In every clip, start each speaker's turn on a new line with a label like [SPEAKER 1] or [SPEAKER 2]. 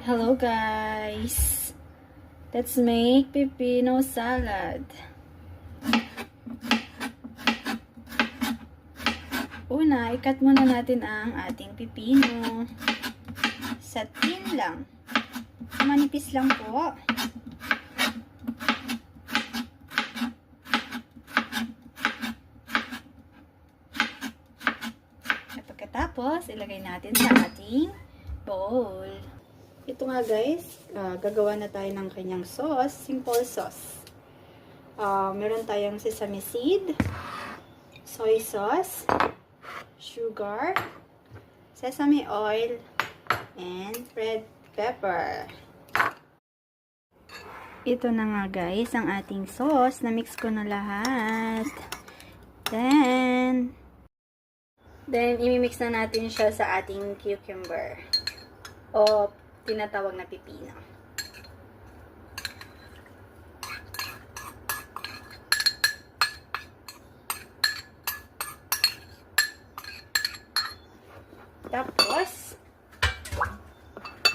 [SPEAKER 1] Hello guys! Let's make pepino salad. Una, ikat muna natin ang ating pepino. Sa tin lang. Manipis lang po. At pagkatapos, ilagay natin sa ating bowl. Ito nga guys, gagawa na tayo ng kanyang sauce, simple sauce. Meron tayong sesame seed, soy sauce, sugar, sesame oil, and red pepper. Ito na nga guys, ang ating sauce. Na-mix ko na lahat. Then imimix na natin siya sa ating cucumber. O tinatawag na pipino. Tapos,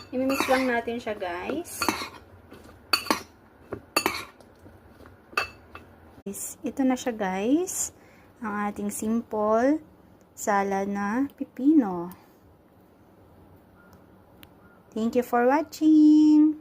[SPEAKER 1] imimix lang natin siya guys. Ito na siya guys. Ang ating simple salad na pipino. Thank you for watching.